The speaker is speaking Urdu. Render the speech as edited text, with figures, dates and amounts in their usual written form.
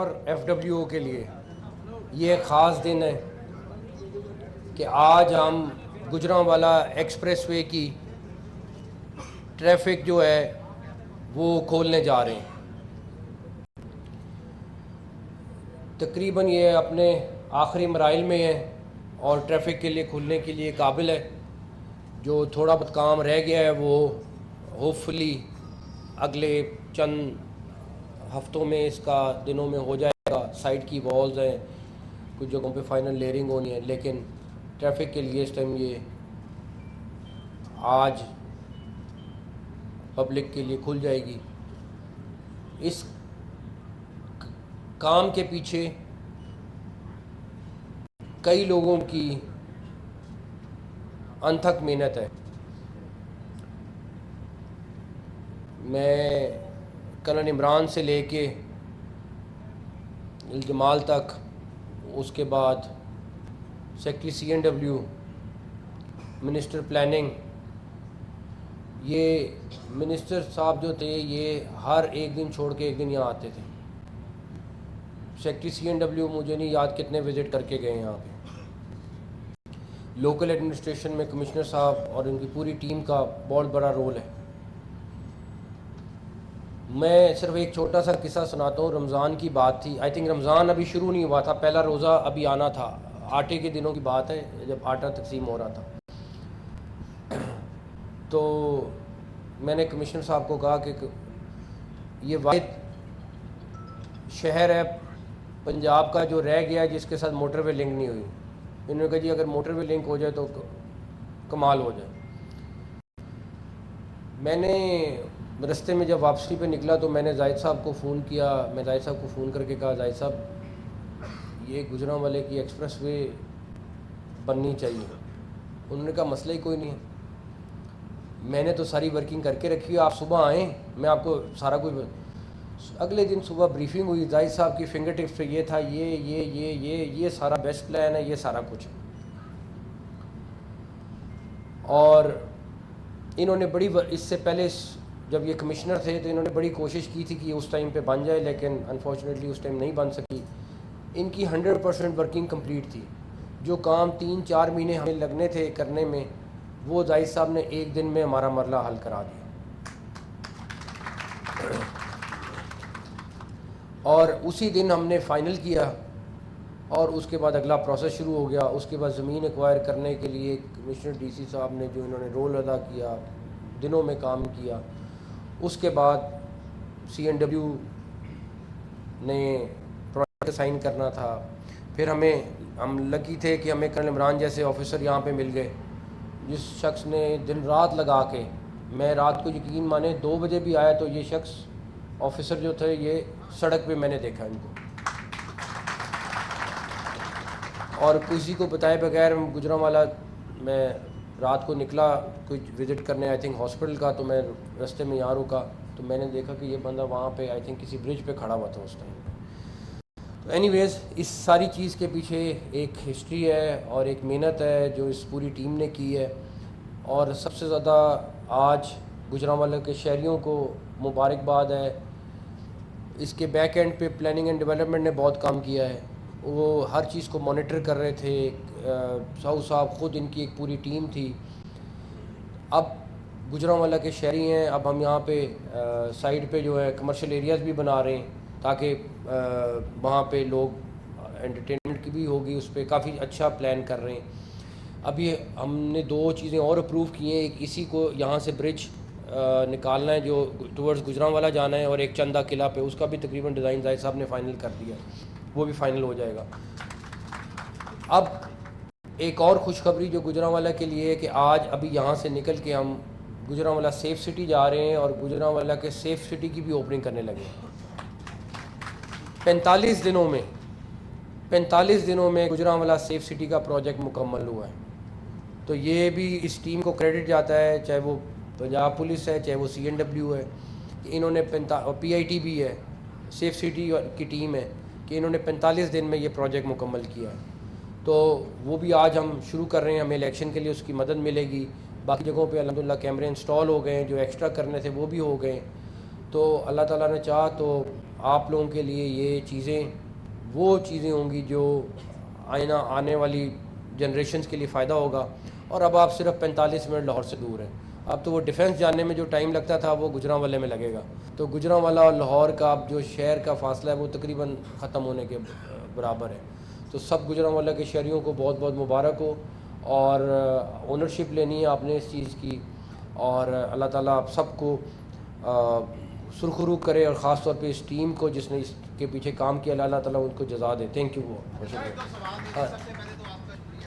اور ایف ڈبلیو او کے لیے یہ ایک خاص دن ہے کہ آج ہم گجرانوالہ ایکسپریس وے کی ٹریفک جو ہے وہ کھولنے جا رہے ہیں. تقریباً یہ اپنے آخری مراحل میں ہے اور ٹریفک کے لیے کھلنے کے لیے قابل ہے. جو تھوڑا بہت کام رہ گیا ہے وہ ہوپ فلی اگلے چند ہفتوں میں اس کا دنوں میں ہو جائے گا. سائڈ کی والز ہیں, کچھ جگہوں پہ فائنل لیئرنگ ہونی ہے, لیکن ٹریفک کے لیے اس ٹائم یہ آج پبلک کے لیے کھل جائے گی. اس کام کے پیچھے کئی لوگوں کی انتھک محنت ہے. میں کرنل عمران سے لے کے الجمال تک, اس کے بعد سیکٹری سی این ڈبلیو, منسٹر پلاننگ, یہ منسٹر صاحب جو تھے یہ ہر ایک دن چھوڑ کے ایک دن یہاں آتے تھے. سیکٹری سی این ڈبلیو مجھے نہیں یاد کتنے وزٹ کر کے گئے یہاں پہ. لوکل ایڈمنسٹریشن میں کمشنر صاحب اور ان کی پوری ٹیم کا بہت بڑا رول ہے. میں صرف ایک چھوٹا سا قصہ سناتا ہوں. رمضان کی بات تھی, آئی تھنک رمضان ابھی شروع نہیں ہوا تھا, پہلا روزہ ابھی آنا تھا. آٹے کے دنوں کی بات ہے جب آٹا تقسیم ہو رہا تھا. تو میں نے کمشنر صاحب کو کہا کہ یہ واحد شہر ہے پنجاب کا جو رہ گیا جس کے ساتھ موٹر وے لنک نہیں ہوئی. انہوں نے کہا جی اگر موٹر وے لنک ہو جائے تو کمال ہو جائے. میں نے رستے میں جب واپسی پہ نکلا تو میں نے زاہد صاحب کو فون کیا. میں زاہد صاحب کو فون کر کے کہا زاہد صاحب یہ گجرانوالے کی ایکسپریس وے بننی چاہیے. انہوں نے کہا مسئلہ ہی کوئی نہیں ہے, میں نے تو ساری ورکنگ کر کے رکھی ہے, آپ صبح آئیں میں آپ کو سارا کوئی. اگلے دن صبح بریفنگ ہوئی, زاہد صاحب کی فنگر ٹپس پہ یہ تھا, یہ سارا بیسٹ پلان ہے, یہ سارا کچھ. اور انہوں نے اس سے پہلے جب یہ کمشنر تھے تو انہوں نے بڑی کوشش کی تھی کہ یہ اس ٹائم پہ بن جائے, لیکن انفارچونیٹلی اس ٹائم نہیں بن سکی. ان کی 100% ورکنگ کمپلیٹ تھی. جو کام 3-4 مہینے ہمیں لگنے تھے کرنے میں, وہ زاہد صاحب نے ایک دن میں ہمارا مرلہ حل کرا دیا. اور اسی دن ہم نے فائنل کیا اور اس کے بعد اگلا پروسیس شروع ہو گیا. اس کے بعد زمین ایکوائر کرنے کے لیے کمشنر ڈی سی صاحب نے جو انہوں نے رول ادا کیا, دنوں میں کام کیا. اس کے بعد سی این ڈبلیو نے پروجیکٹ سائن کرنا تھا. پھر ہم لکی تھے کہ ہمیں کرنل عمران جیسے آفیسر یہاں پہ مل گئے, جس شخص نے دن رات لگا کے, میں رات کو یقین مانے 2 بجے بھی آیا تو یہ شخص آفیسر جو تھے یہ سڑک پہ میں نے دیکھا ان کو, اور کسی کو بتائے بغیر گجرانوالہ میں رات کو نکلا کچھ وزٹ کرنے, آئی تھنک ہاسپٹل کا. تو میں رستے میں یہاں رکا تو میں نے دیکھا کہ یہ بندہ وہاں پہ آئی تھنک کسی برج پہ کھڑا ہوا تھا اس ٹائم. تو اینی ویز اس ساری چیز کے پیچھے ایک ہسٹری ہے اور ایک محنت ہے جو اس پوری ٹیم نے کی ہے. اور سب سے زیادہ آج گجرانوالہ کے شہریوں کو مبارکباد ہے. اس کے بیک اینڈ پہ پلاننگ اینڈ ڈیولپمنٹ نے بہت کام کیا ہے. وہ ہر چیز کو مانیٹر کر رہے تھے. ساؤ صاحب خود ان کی ایک پوری ٹیم تھی. اب گجرانوالہ کے شہری ہیں, اب ہم یہاں پہ سائڈ پہ جو ہے کمرشل ایریاز بھی بنا رہے ہیں تاکہ وہاں پہ لوگ انٹرٹینمنٹ کی بھی ہوگی. اس پہ کافی اچھا پلان کر رہے ہیں. ابھی ہم نے 2 چیزیں اور اپروو کی ہیں. ایک اسی کو یہاں سے برج نکالنا ہے جو ٹورڈز گجرانوالہ جانا ہے, اور ایک چندہ قلعہ پہ, اس کا بھی تقریباً ڈیزائن زاہد صاحب نے فائنل کر دیا, وہ بھی فائنل ہو جائے گا. اب ایک اور خوشخبری جو گجرانوالہ کے لیے ہے کہ آج ابھی یہاں سے نکل کے ہم گجرانوالہ سیف سٹی جا رہے ہیں اور گجرانوالہ کے سیف سٹی کی بھی اوپننگ کرنے لگے ہیں. 45 دنوں میں گجرانوالہ سیف سٹی کا پروجیکٹ مکمل ہوا ہے. تو یہ بھی اس ٹیم کو کریڈٹ جاتا ہے, چاہے وہ پنجاب پولیس ہے, چاہے وہ سی این ڈبلیو ہے, کہ انہوں نے پی آئی ٹی بھی ہے, سیف سٹی کی ٹیم ہے, کہ انہوں نے 45 دن میں یہ پروجیکٹ مکمل کیا ہے. تو وہ بھی آج ہم شروع کر رہے ہیں. ہمیں الیکشن کے لیے اس کی مدد ملے گی. باقی جگہوں پہ الحمدللہ کیمرے انسٹال ہو گئے ہیں, جو ایکسٹرا کرنے تھے وہ بھی ہو گئے. تو اللہ تعالیٰ نے چاہا تو آپ لوگوں کے لیے یہ چیزیں وہ چیزیں ہوں گی جو آنے والی جنریشنز کے لیے فائدہ ہوگا. اور اب آپ صرف 45 منٹ لاہور سے دور ہیں. اب تو وہ ڈیفینس جانے میں جو ٹائم لگتا تھا وہ گجرانوالے میں لگے گا. تو گجرانوالہ اور لاہور کا اب جو شہر کا فاصلہ ہے وہ تقریباً ختم ہونے کے برابر ہے. تو سب گجرانوالہ کے شہریوں کو بہت بہت مبارک ہو, اور اونرشپ لینی ہے آپ نے اس چیز کی, اور اللہ تعالیٰ آپ سب کو سرخرو کرے, اور خاص طور پہ اس ٹیم کو جس نے اس کے پیچھے کام کیا, اللہ تعالیٰ ان کو جزا دے. Thank you.